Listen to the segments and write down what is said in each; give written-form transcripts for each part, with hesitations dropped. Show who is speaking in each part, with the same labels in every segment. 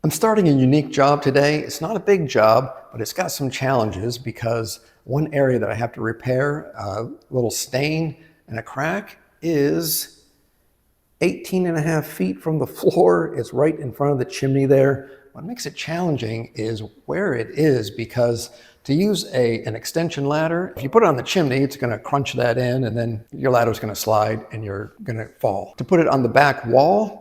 Speaker 1: I'm starting a unique job today. It's not a big job, but it's got some challenges because one area that I have to repair, a little stain and a crack, is 18.5 feet from the floor. It's right in front of the chimney there. What makes it challenging is where it is, because to use an extension ladder, if you put it on the chimney, it's going to crunch that in and then your ladder is going to slide and you're going to fall. To put it on the back wall,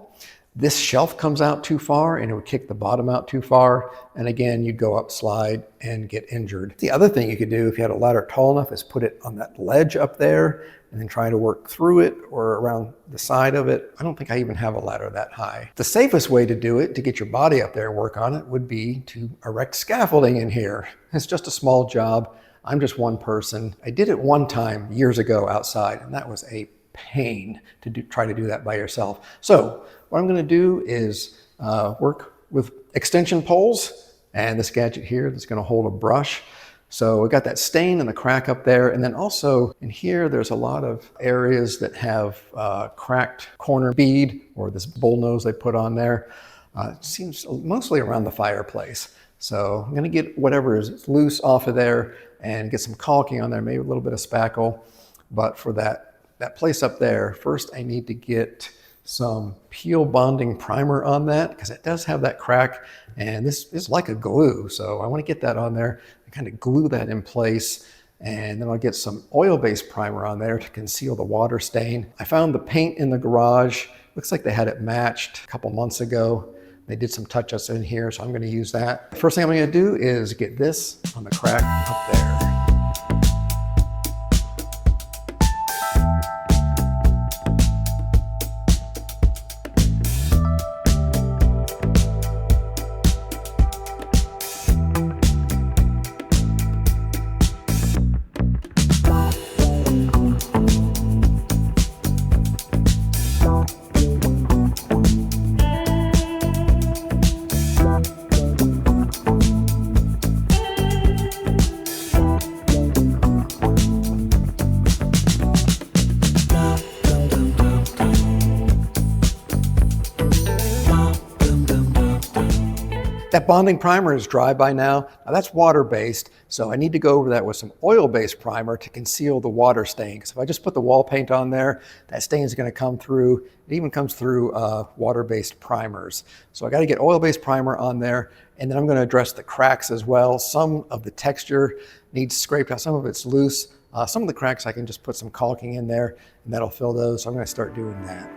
Speaker 1: this shelf comes out too far and it would kick the bottom out too far. And again, you'd go up, slide, and get injured. The other thing you could do if you had a ladder tall enough is put it on that ledge up there and then try to work through it or around the side of it. I don't think I even have a ladder that high. The safest way to do it, to get your body up there and work on it, would be to erect scaffolding in here. It's just a small job. I'm just one person. I did it one time years ago outside, and that was a pain to try to do that by yourself. So what I'm going to do is work with extension poles and this gadget here that's going to hold a brush. So we got that stain and the crack up there, and then also in here there's a lot of areas that have cracked corner bead, or this bull nose they put on there. It seems mostly around the fireplace. So I'm going to get whatever is loose off of there and get some caulking on there, maybe a little bit of spackle. But for that place up there, first I need to get some peel bonding primer on that, because it does have that crack and this is like a glue. So I want to get that on there and kind of glue that in place. And then I'll get some oil-based primer on there to conceal the water stain. I found the paint in the garage. Looks like they had it matched a couple months ago. They did some touch-ups in here, so I'm going to use that. First thing I'm going to do is get this on the crack up there. That bonding primer is dry by now. Now that's water-based, so I need to go over that with some oil-based primer to conceal the water stain. Because if I just put the wall paint on there, that stain is going to come through. It even comes through water-based primers. So I got to get oil-based primer on there, and then I'm going to address the cracks as well. Some of the texture needs scraped out, some of it's loose. Some of the cracks I can just put some caulking in there, and that'll fill those. So I'm going to start doing that.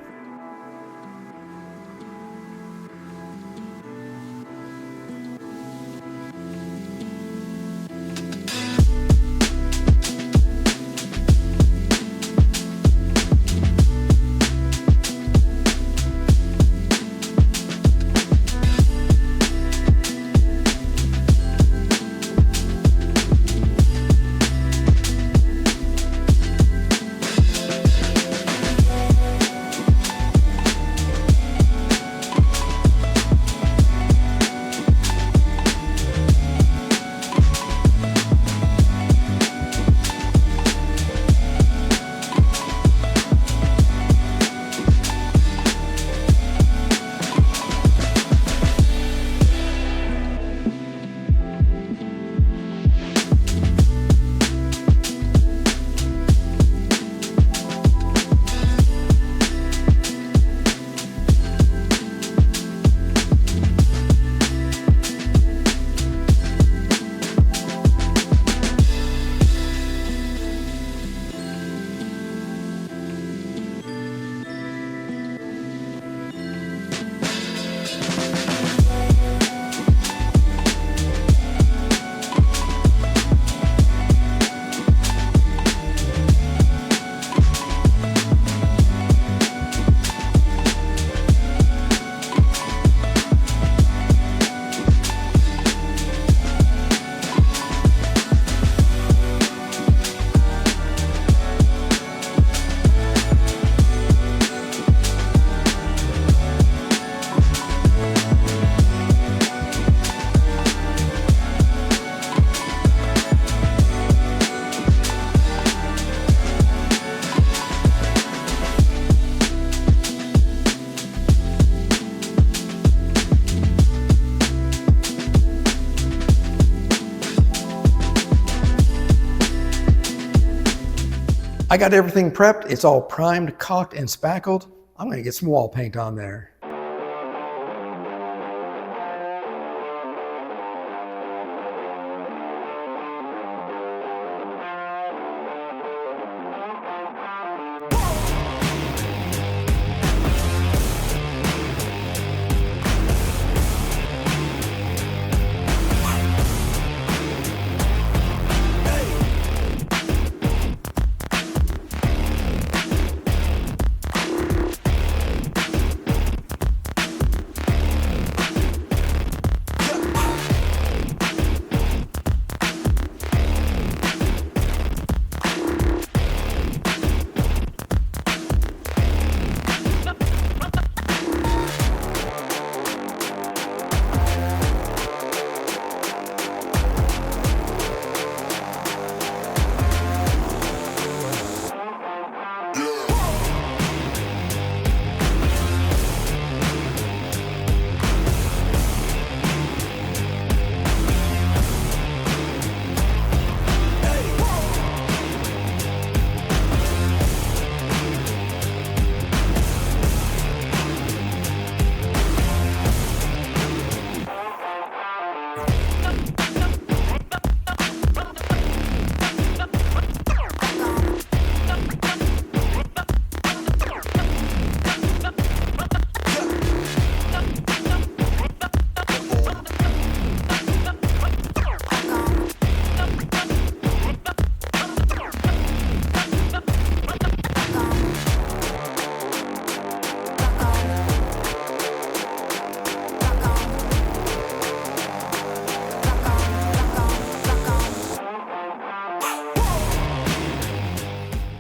Speaker 1: I got everything prepped. It's all primed, caulked, and spackled. I'm gonna get some wall paint on there.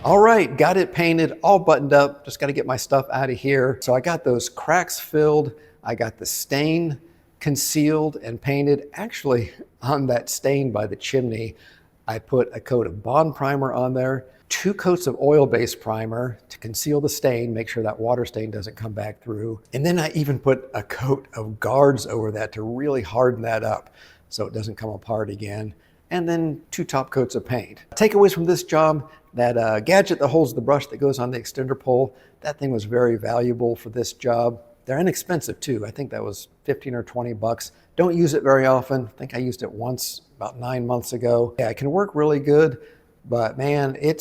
Speaker 1: All right, got it painted, all buttoned up. Just got to get my stuff out of here. So I got those cracks filled. I got the stain concealed and painted. Actually, on that stain by the chimney, I put a coat of Bond primer on there, 2 coats of oil-based primer to conceal the stain, make sure that water stain doesn't come back through. And then I even put a coat of guards over that to really harden that up so it doesn't come apart again. And then 2 top coats of paint. Takeaways from this job: that gadget that holds the brush that goes on the extender pole, that thing was very valuable for this job. They're inexpensive too. I think that was 15 or 20 bucks. Don't use it very often. I think I used it once about 9 months ago. Yeah, it can work really good, but man, it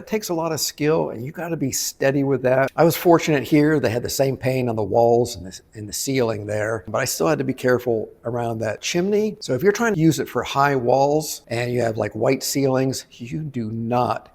Speaker 1: takes a lot of skill and you gotta be steady with that. I was fortunate here, they had the same paint on the walls and the ceiling there, but I still had to be careful around that chimney. So if you're trying to use it for high walls and you have like white ceilings, you do not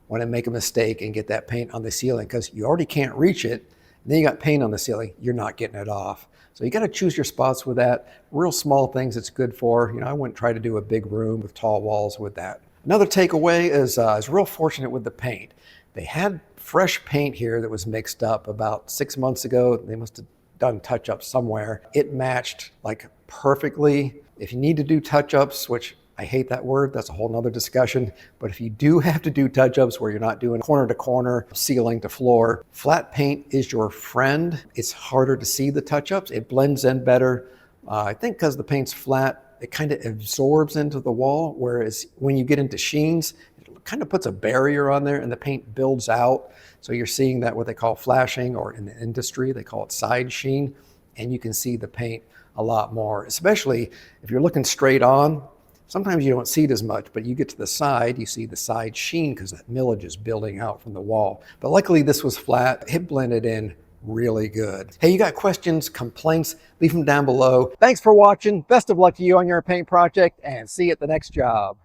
Speaker 1: wanna make a mistake and get that paint on the ceiling because you already can't reach it. And then you got paint on the ceiling, you're not getting it off. So you gotta choose your spots with that. Real small things it's good for. I wouldn't try to do a big room with tall walls with that. Another takeaway is I was real fortunate with the paint. They had fresh paint here that was mixed up about 6 months ago. They must have done touch-ups somewhere. It matched like perfectly. If you need to do touch-ups, which I hate that word, that's a whole nother discussion, but if you do have to do touch-ups where you're not doing corner to corner, ceiling to floor, flat paint is your friend. It's harder to see the touch-ups. It blends in better. I think because the paint's flat, it kind of absorbs into the wall, whereas when you get into sheens, it kind of puts a barrier on there and the paint builds out. So you're seeing that what they call flashing, or in the industry, they call it side sheen, and you can see the paint a lot more, especially if you're looking straight on. Sometimes you don't see it as much, but you get to the side, you see the side sheen because that millage is building out from the wall. But luckily this was flat, it blended in really good. Hey, you got questions, complaints, leave them down below. Thanks for watching. Best of luck to you on your paint project and see you at the next job.